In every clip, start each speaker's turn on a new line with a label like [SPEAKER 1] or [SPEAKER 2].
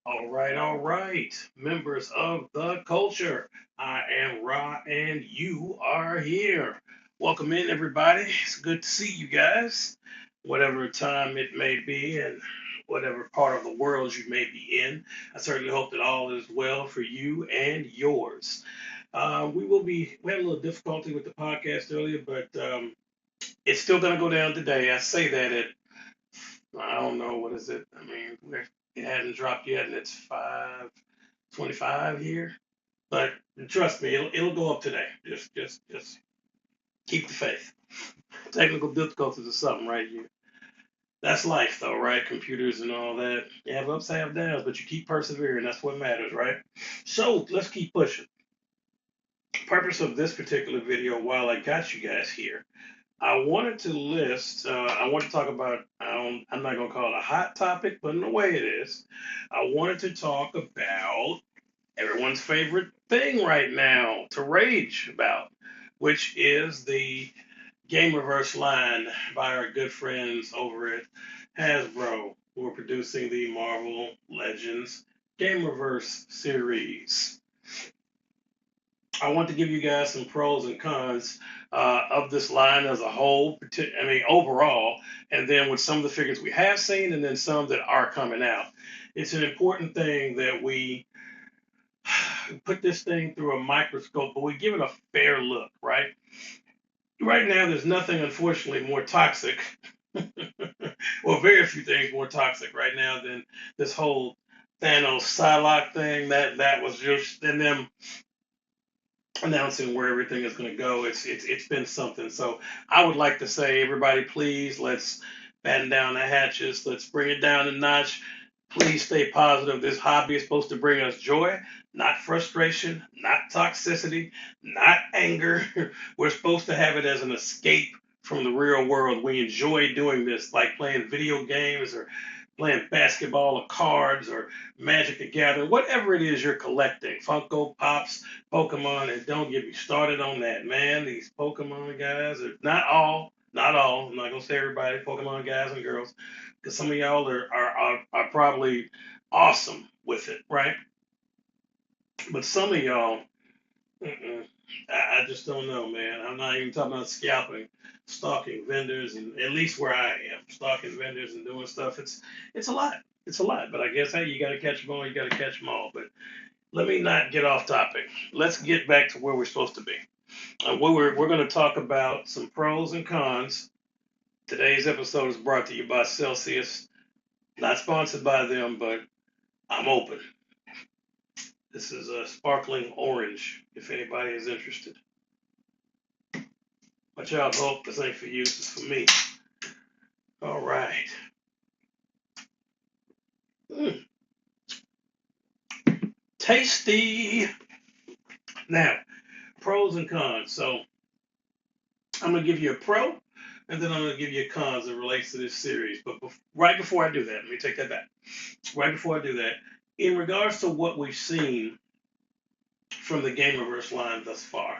[SPEAKER 1] All right, members of the culture. I am Ra, and you are here. Welcome in, everybody. It's good to see you guys, whatever time it may be, and whatever part of the world you may be in. I certainly hope that all is well for you and yours. We had a little difficulty with the podcast earlier, but it's still going to go down today. I say that at I don't know what is it. I mean, it hasn't dropped yet, and it's 5:25 here. But trust me, it'll go up today. Just keep the faith. Technical difficulties or something, right? That's life, though, right? Computers and all that. You have ups, have downs, but you keep persevering. That's what matters, right? So let's keep pushing. Purpose of this particular video, while I got you guys here, I wanted to I want to talk about, I'm not going to call it a hot topic, but in a way it is. I wanted to talk about everyone's favorite thing right now to rage about, which is the Gamerverse line by our good friends over at Hasbro, who are producing the Marvel Legends Gamerverse series. I want to give you guys some pros and cons of this line as a whole, overall, and then with some of the figures we have seen and then some that are coming out. It's an important thing that we put this thing through a microscope, but we give it a fair look, right? Right now, there's nothing, unfortunately, more toxic, well, very few things more toxic right now than this whole Thanos Psylocke thing. That was just, and them announcing where everything is going to go. It's been something. So I would like to say, everybody, please let's batten down the hatches. Let's bring it down a notch. Please stay positive. This hobby is supposed to bring us joy, not frustration, not toxicity, not anger. We're supposed to have it as an escape from the real world. We enjoy doing this, like playing video games or playing basketball or cards or Magic the Gathering, whatever it is you're collecting, Funko Pops, Pokemon, and don't get me started on that, man. These Pokemon guys are not all. I'm not gonna say everybody, Pokemon guys and girls, because some of y'all are probably awesome with it, right? But some of y'all, mm-mm, I just don't know, man. I'm not even talking about scalping, stalking vendors, and at least where I am, stalking vendors and doing stuff. It's a lot. It's a lot. But I guess hey, you got to catch them all. You got to catch them all. But let me not get off topic. Let's get back to where we're supposed to be. We're going to talk about some pros and cons. Today's episode is brought to you by Celsius. Not sponsored by them, but I'm open. This is a sparkling orange. If anybody is interested. Watch out, Hope. This ain't for you. This is for me. All right. Mm, tasty. Now, pros and cons. So I'm going to give you a pro, and then I'm going to give you a cons that relates to this series. But right before I do that, let me take that back. Right before I do that, in regards to what we've seen from the Gamerverse line thus far,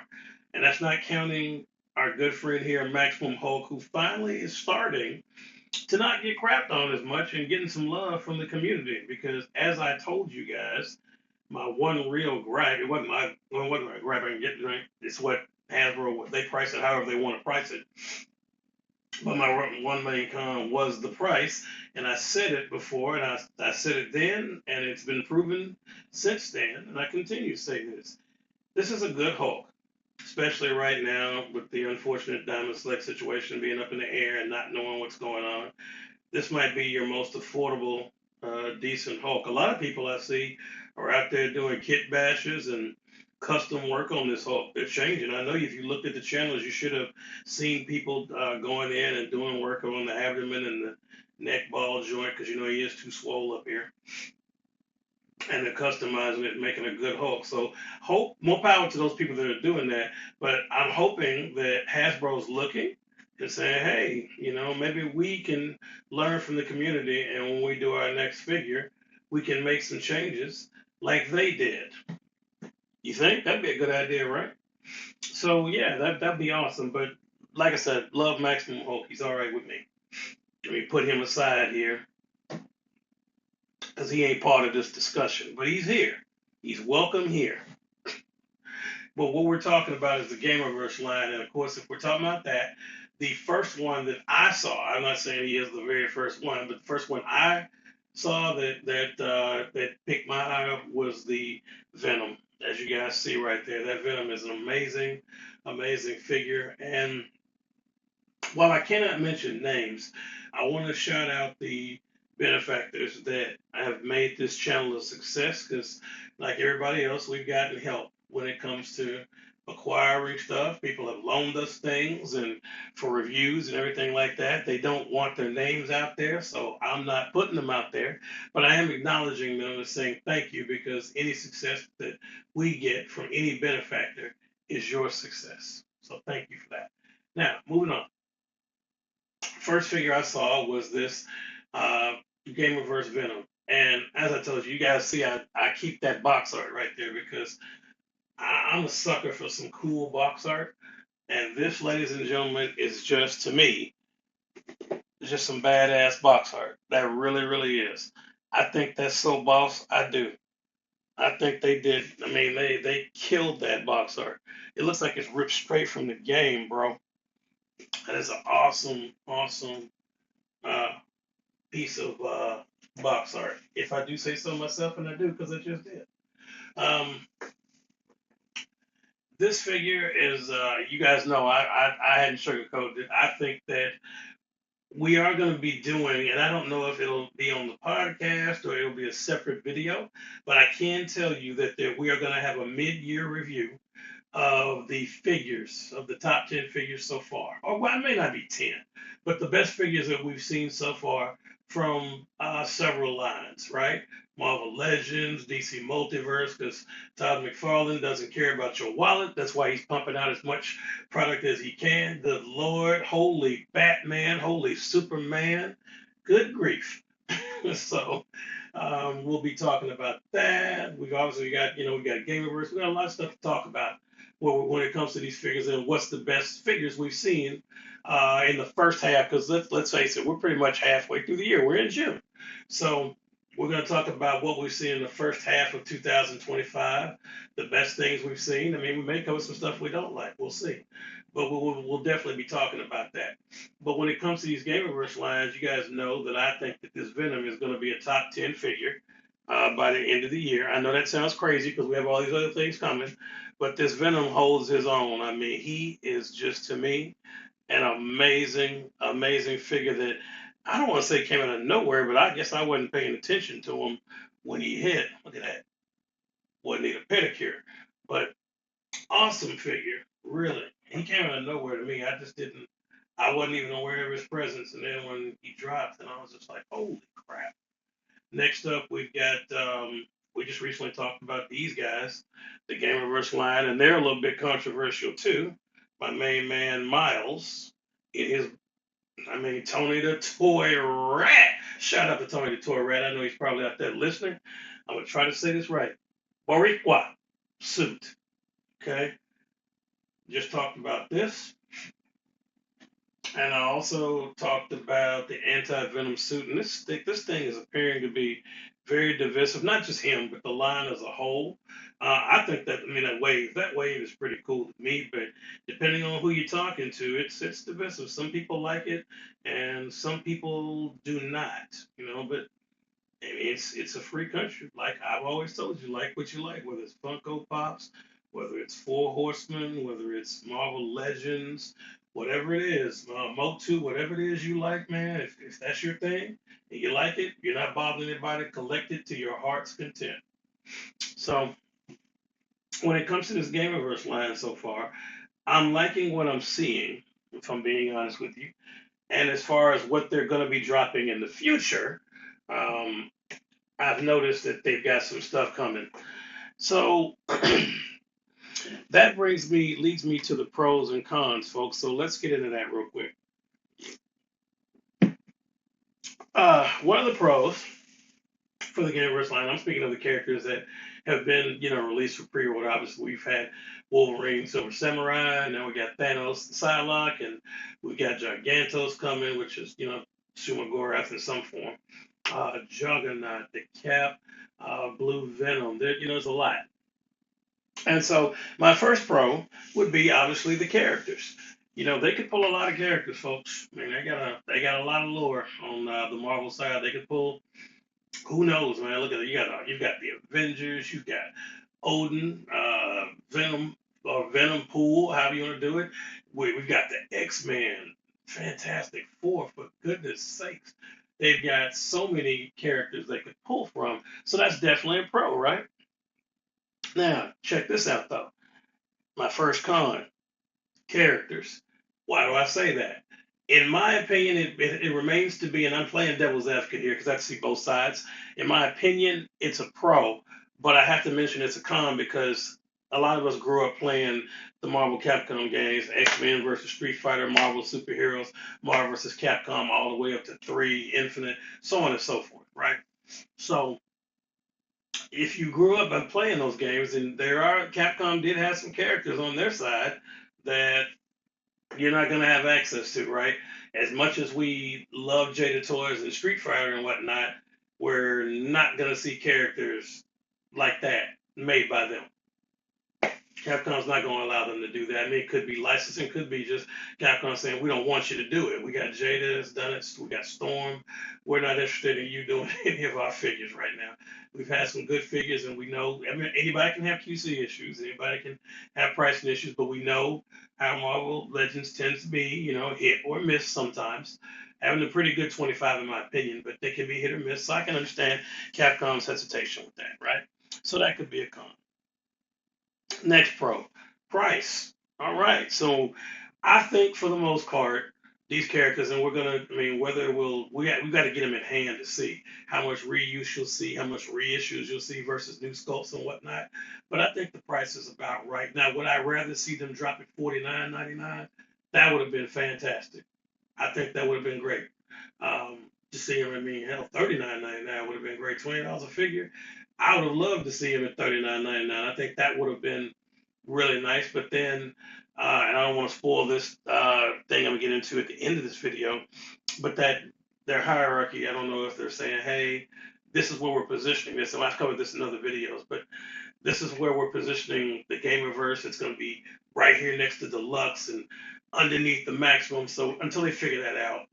[SPEAKER 1] and that's not counting our good friend here, Maximum Hulk, who finally is starting to not get crapped on as much and getting some love from the community. Because as I told you guys, my one real gripe, it wasn't my gripe, I can get the drink. It's what Hasbro, they price it however they want to price it. But my one main con was the price. And I said it before, and I said it then, and it's been proven since then. And I continue to say this. This is a good Hulk, especially right now with the unfortunate Diamond Select situation being up in the air and not knowing what's going on. This might be your most affordable, decent Hulk. A lot of people I see are out there doing kit bashes and custom work on this Hulk. They're changing. I know if you looked at the channels, you should have seen people going in and doing work on the abdomen and the neck ball joint because you know he is too swole up here. And they're customizing it, and making a good Hulk. So, hope more power to those people that are doing that. But I'm hoping that Hasbro's looking and saying, hey, maybe we can learn from the community, and when we do our next figure, we can make some changes like they did. You think that'd be a good idea, right? So yeah, that'd be awesome. But like I said, love Maximum Hulk. He's all right with me. Let me put him aside here. because he ain't part of this discussion, but he's here. He's welcome here. But what we're talking about is the Gamerverse line, and of course, if we're talking about that, the first one that I saw, I'm not saying he is the very first one, but the first one I saw that picked my eye up was the Venom. As you guys see right there, that Venom is an amazing figure. And while I cannot mention names, I want to shout out the benefactors that have made this channel a success because, like everybody else, we've gotten help when it comes to acquiring stuff. People have loaned us things and for reviews and everything like that. They don't want their names out there, so I'm not putting them out there, but I am acknowledging them and saying thank you because any success that we get from any benefactor is your success. So thank you for that. Now, moving on. First figure I saw was this uh, Gamerverse Venom. And as I told you, you guys see, I keep that box art right there because I'm a sucker for some cool box art. And this, ladies and gentlemen, is just, to me, just some badass box art. That really is. I think that's so boss. I do. I think they did. I mean, they killed that box art. It looks like it's ripped straight from the game, bro. That is an awesome uh, piece of box art. If I do say so myself, and I do because I just did. Um, this figure is, you guys know, I hadn't sugarcoated it. I think that we are going to be doing, and I don't know if it'll be on the podcast or it'll be a separate video, but I can tell you that we are going to have a mid-year review of the figures, of the top 10 figures so far. Or well, it may not be 10, but the best figures that we've seen so far from several lines, right? Marvel Legends, DC Multiverse, because Todd McFarlane doesn't care about your wallet. That's why he's pumping out as much product as he can. The Lord, holy Batman, holy Superman. Good grief. So we'll be talking about that. We've obviously got, we got Gamerverse. We got a lot of stuff to talk about when it comes to these figures and what's the best figures we've seen in the first half. Because let's face it, we're pretty much halfway through the year. We're in June, so we're going to talk about what we've seen in the first half of 2025, the best things we've seen. I mean, we may cover some stuff we don't like. We'll see. But we'll definitely be talking about that. But when it comes to these Gamerverse lines, you guys know that I think that this Venom is going to be a top 10 figure by the end of the year. I know that sounds crazy because we have all these other things coming, but this Venom holds his own. I mean, he is just, to me, an amazing figure that I don't want to say came out of nowhere, but I guess I wasn't paying attention to him when he hit. Look at that. Wouldn't need a pedicure. But awesome figure, really. He came out of nowhere to me. I wasn't even aware of his presence. And then when he dropped, and I was just like, holy crap. Next up, we've got, we just recently talked about these guys, the Gamerverse line, and they're a little bit controversial too. My main man, Miles, in his, Tony the Toy Rat. Shout out to Tony the Toy Rat. I know he's probably out there listening. I'm going to try to say this right. Boricua suit. Okay. Just talked about this. And I also talked about the anti-venom suit. And this thing is appearing to be very divisive. Not just him, but the line as a whole. I think that wave is pretty cool to me. But depending on who you're talking to, it's divisive. Some people like it, and some people do not. But I mean, it's a free country. Like I've always told you, like what you like, whether it's Funko Pops, whether it's Four Horsemen, whether it's Marvel Legends, whatever it is, Motu, whatever it is you like, man. If that's your thing and you like it, you're not bothering anybody. Collect it to your heart's content. So when it comes to this Gamerverse line so far, I'm liking what I'm seeing. If I'm being honest with you, and as far as what they're going to be dropping in the future. Um, I've noticed that they've got some stuff coming. So that leads me to the pros and cons, folks. So let's get into that real quick. One of the pros for the Gamerverse line, I'm speaking of the characters that have been, released for pre-order. Obviously, we've had Wolverine, Silver Samurai, and now we got Thanos, Psylocke, and we got Gigantos coming, which is, Shumagorath in some form. Juggernaut, the Cap, Blue Venom. There's a lot. And so my first pro would be obviously the characters. They could pull a lot of characters, folks. I mean, they got a lot of lore on the Marvel side. They could pull. Who knows, man? Look at it. You got the Avengers. You got Odin, Venom, or Venom Pool, however you want to do it. We've got the X-Men, Fantastic Four, for goodness sakes. They've got so many characters they could pull from. So that's definitely a pro, right? Now, check this out, though. My first con, characters. Why do I say that? In my opinion, it remains to be, and I'm playing devil's advocate here because I see both sides. In my opinion, it's a pro, but I have to mention it's a con because a lot of us grew up playing the Marvel Capcom games, X-Men versus Street Fighter, Marvel superheroes, Marvel versus Capcom, all the way up to 3, Infinite, so on and so forth, right? So if you grew up by playing those games, and Capcom did have some characters on their side that you're not going to have access to, right? As much as we love Jada Toys and Street Fighter and whatnot, we're not going to see characters like that made by them. Capcom's not going to allow them to do that. I mean, it could be licensing, could be just Capcom saying, we don't want you to do it. We got Jada that's done it. We got Storm. We're not interested in you doing any of our figures right now. We've had some good figures, and we know, I mean, anybody can have QC issues. Anybody can have pricing issues, but we know how Marvel Legends tends to be, hit or miss sometimes. Having a pretty good 25, in my opinion, but they can be hit or miss. So I can understand Capcom's hesitation with that, right? So that could be a con. Next pro, price. All right. So I think for the most part, these characters, and I mean, whether we got to get them in hand to see how much reuse you'll see, how much reissues you'll see versus new sculpts and whatnot. But I think the price is about right. Now, would I rather see them drop at $49.99? That would have been fantastic. I think that would have been great. To see him, I mean, hell, $39.99 would have been great. $20 a figure. I would have loved to see him at $39.99. I think that would have been really nice. But then, and I don't want to spoil this thing I'm gonna get into at the end of this video, but that their hierarchy, I don't know if they're saying, hey, this is where we're positioning this. And I've covered this in other videos, but this is where we're positioning the Gamerverse. It's going to be right here next to Deluxe and underneath the Maximum. So until they figure that out,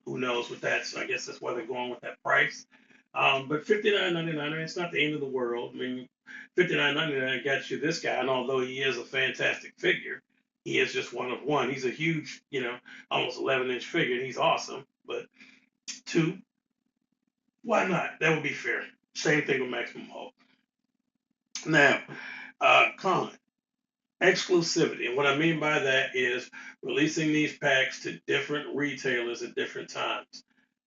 [SPEAKER 1] who knows with that. So I guess that's why they're going with that price. But $59.99, it's not the end of the world. I mean, $59.99 got you this guy, and although he is a fantastic figure, he is just one of one. He's a huge, almost 11-inch figure, and he's awesome. But two, why not? That would be fair. Same thing with Maximum Hulk. Now, con exclusivity. And what I mean by that is releasing these packs to different retailers at different times.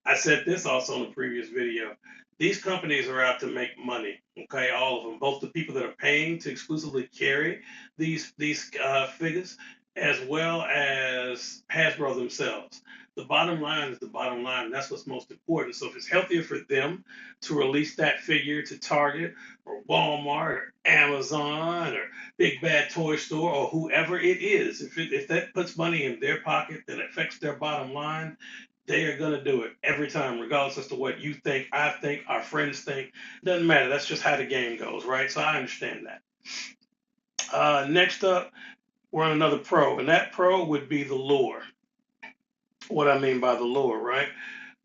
[SPEAKER 1] I said this also in the previous video. These companies are out to make money. Okay, all of them, both the people that are paying to exclusively carry these figures, as well as Hasbro themselves. The bottom line is the bottom line, and that's what's most important. So if it's healthier for them to release that figure to Target or Walmart or Amazon or Big Bad Toy Store or whoever it is, if that puts money in their pocket that affects their bottom line, they are going to do it every time, regardless as to what you think, I think, our friends think. Doesn't matter. That's just how the game goes, right? So I understand that. Next up, we're on another pro, and that pro would be the lore. What I mean by the lore, right?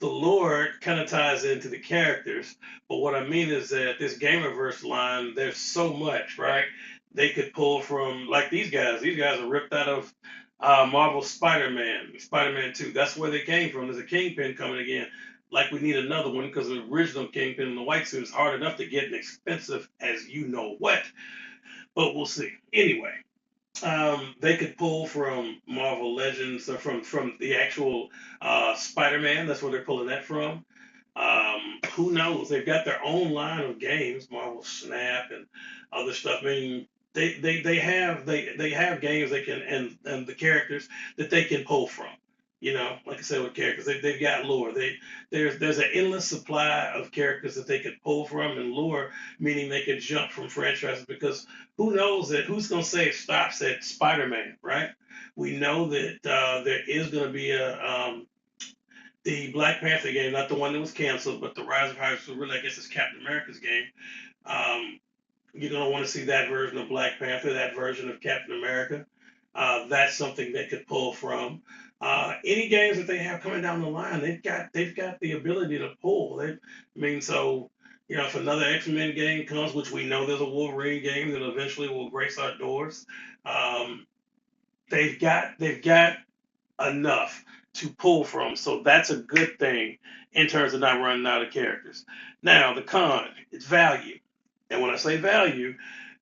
[SPEAKER 1] The lore kind of ties into the characters, but what I mean is that this Gamerverse line, there's so much, right? They could pull from, like these guys. These guys are ripped out of Marvel Spider-Man, Spider-Man 2. That's where they came from. There's a Kingpin coming again. Like we need another one because the original Kingpin in the white suit is hard enough to get and expensive as you know what. But we'll see. Anyway, they could pull from Marvel Legends or from the actual Spider-Man. That's where they're pulling that from. Who knows? They've got their own line of games, Marvel Snap and other stuff. I mean, they have games they can and the characters that they can pull from. Like I said with characters, they've got lore. There's an endless supply of characters that they could pull from, and lore meaning they could jump from franchises because who knows that who's going to say it stops at Spider-Man, right? We know that there is going to be the Black Panther game, not the one that was canceled, but the Rise of Hydra, so really I guess it's Captain America's game. Um, you're going to want to see that version of Black Panther, that version of Captain America. That's something they could pull from. Any games that they have coming down the line, they've got the ability to pull. So if another X-Men game comes, which we know there's a Wolverine game that eventually will grace our doors, um, they've got enough to pull from. So that's a good thing in terms of not running out of characters. Now the con, it's value. And when I say value,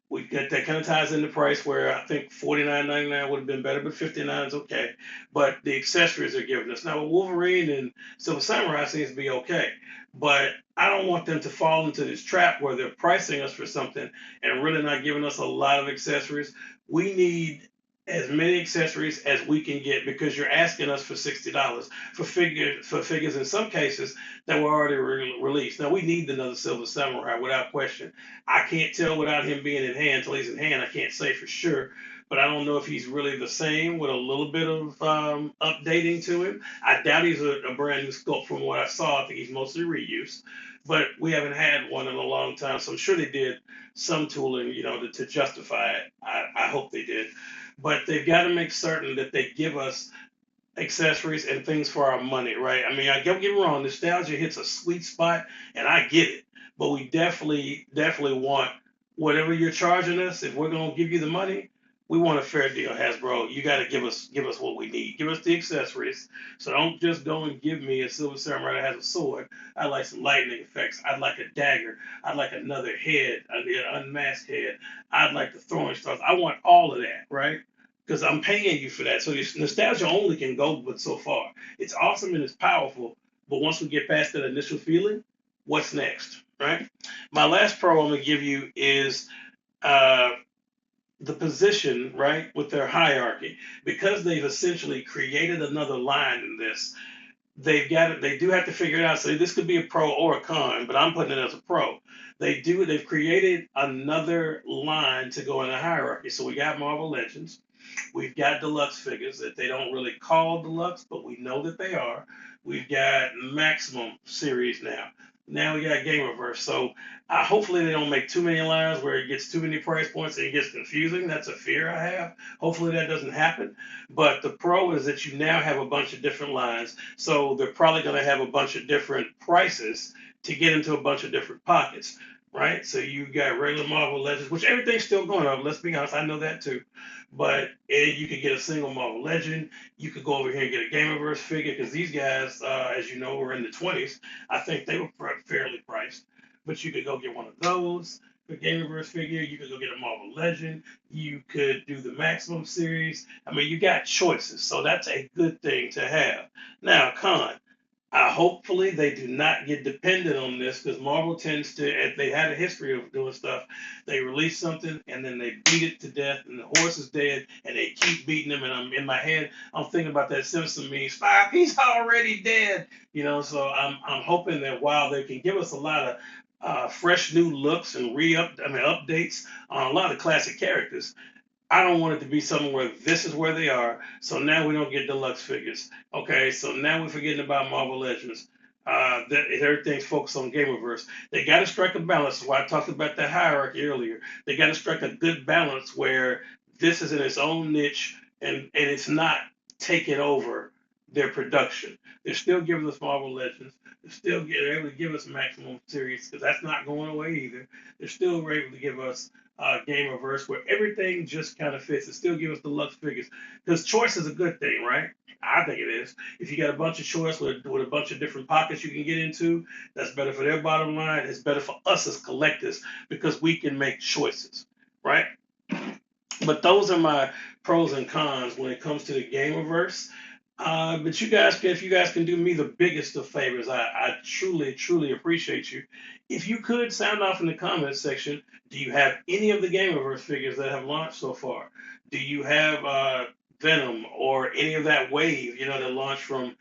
[SPEAKER 1] we get that kind of ties into price where I think $49.99 would have been better, but $59 is okay. But the accessories are giving us. Now, Wolverine and Silver Samurai seems to be okay. But I don't want them to fall into this trap where they're pricing us for something and really not giving us a lot of accessories. We need as many accessories as we can get because you're asking us for $60 for figures in some cases that were already released. Now we need another Silver Samurai without question. I can't tell without him being in hand. Until he's in hand, I can't say for sure. But I don't know if he's really the same with a little bit of updating to him. I doubt he's a brand new sculpt from what I saw. I think he's mostly reuse. But we haven't had one in a long time, so I'm sure they did some tooling, to justify it. I hope they did. But they've got to make certain that they give us accessories and things for our money, right? I mean, I don't get me wrong, nostalgia hits a sweet spot, and I get it. But we definitely want whatever you're charging us. If we're gonna give you the money, we want a fair deal, Hasbro. You got to give us what we need. Give us the accessories. So don't just go and give me a Silver Samurai that has a sword. I'd like some lightning effects. I'd like a dagger. I'd like another head, an unmasked head. I'd like the throwing stars. I want all of that, right? Because I'm paying you for that. So this nostalgia only can go but so far. It's awesome and it's powerful, but once we get past that initial feeling, what's next, right? My last pro I'm gonna give you is uh, the position, right, with their hierarchy, because they've essentially created another line in this. They've got it. They do have to figure it out. So this could be a pro or a con, but I'm putting it as a pro. They've created another line to go in the hierarchy. So we got Marvel Legends. We've got deluxe figures that they don't really call deluxe, but we know that they are. We've got maximum series now. Now we got Gamerverse. So hopefully they don't make too many lines where it gets too many price points and it gets confusing. That's a fear I have. Hopefully that doesn't happen. But the pro is that you now have a bunch of different lines. So they're probably going to have a bunch of different prices to get into a bunch of different pockets. Right? So you got regular Marvel Legends, which everything's still going up. Let's be honest, I know that too. But you could get a single Marvel Legend. You could go over here and get a Gamerverse figure because these guys, as you know, were in the 20s. I think they were fairly priced. But you could go get one of those for Gamerverse figure. You could go get a Marvel Legend. You could do the Maximum series. I mean, you got choices. So that's a good thing to have. Now, con. Hopefully they do not get dependent on this because Marvel tends to, if they had a history of doing stuff, they release something and then they beat it to death and the horse is dead and they keep beating him. And I'm in my head, I'm thinking about that Simpson meme, stop, he's already dead. So I'm hoping that while they can give us a lot of fresh new looks and updates on a lot of classic characters, I don't want it to be something where this is where they are. So now we don't get deluxe figures. Okay, so now we're forgetting about Marvel Legends. Everything's focused on Gamerverse. They got to strike a balance. That's why I talked about that hierarchy earlier. They got to strike a good balance where this is in its own niche and it's not taking over their production. They're still giving us Marvel Legends. They're able to give us Maximum Series because that's not going away either. They're still able to give us Gamerverse where everything just kind of fits and still give us deluxe figures. Because choice is a good thing, right? I think it is. If you got a bunch of choice with a bunch of different pockets you can get into, that's better for their bottom line. It's better for us as collectors because we can make choices, right? But those are my pros and cons when it comes to the Gamerverse. But if you guys can do me the biggest of favors, I truly, truly appreciate you. If you could sound off in the comments section, do you have any of the Gamerverse figures that have launched so far? Do you have Venom or any of that wave, that launched from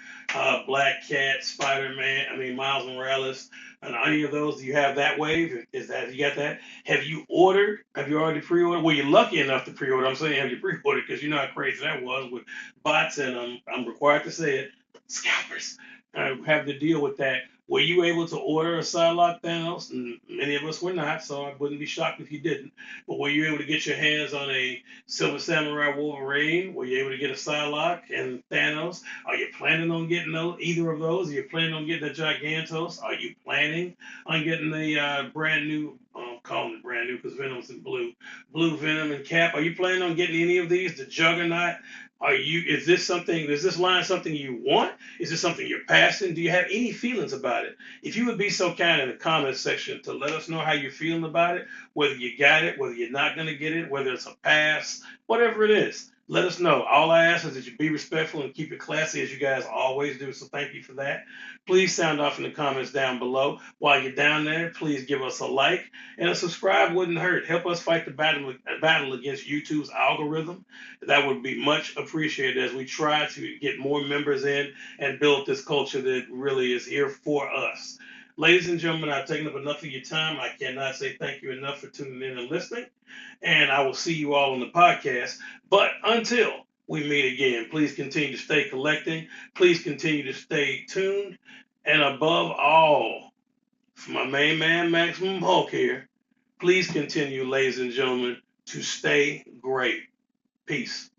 [SPEAKER 1] Black Cat, Spider-Man, Miles Morales, and any of those? Do you have that wave? You got that? Have you ordered? Have you already pre-ordered? Well, you're lucky enough to pre-order. I'm saying have you pre-ordered because you know how crazy that was with bots and I'm required to say it, scalpers. have to deal with that. Were you able to order a Psylocke Thanos? Many of us were not, so I wouldn't be shocked if you didn't. But were you able to get your hands on a Silver Samurai Wolverine? Were you able to get a Psylocke and Thanos? Are you planning on getting either of those? Are you planning on getting the Gigantos? Are you planning on getting the brand new? Calling it brand new because Venom's in blue Venom and Cap. Are you planning on getting any of these? The Juggernaut? Are you? Is this something? Is this line something you want? Is this something you're passing? Do you have any feelings about it? If you would be so kind in the comments section to let us know how you're feeling about it, whether you got it, whether you're not going to get it, whether it's a pass, whatever it is, let us know. All I ask is that you be respectful and keep it classy as you guys always do. So thank you for that. Please sound off in the comments down below. While you're down there, please give us a like and a subscribe wouldn't hurt. Help us fight the battle against YouTube's algorithm. That would be much appreciated as we try to get more members in and build this culture that really is here for us. Ladies and gentlemen, I've taken up enough of your time. I cannot say thank you enough for tuning in and listening. And I will see you all on the podcast. But until we meet again, please continue to stay collecting. Please continue to stay tuned. And above all, for my main man, Maximum Hulk here, please continue, ladies and gentlemen, to stay great. Peace.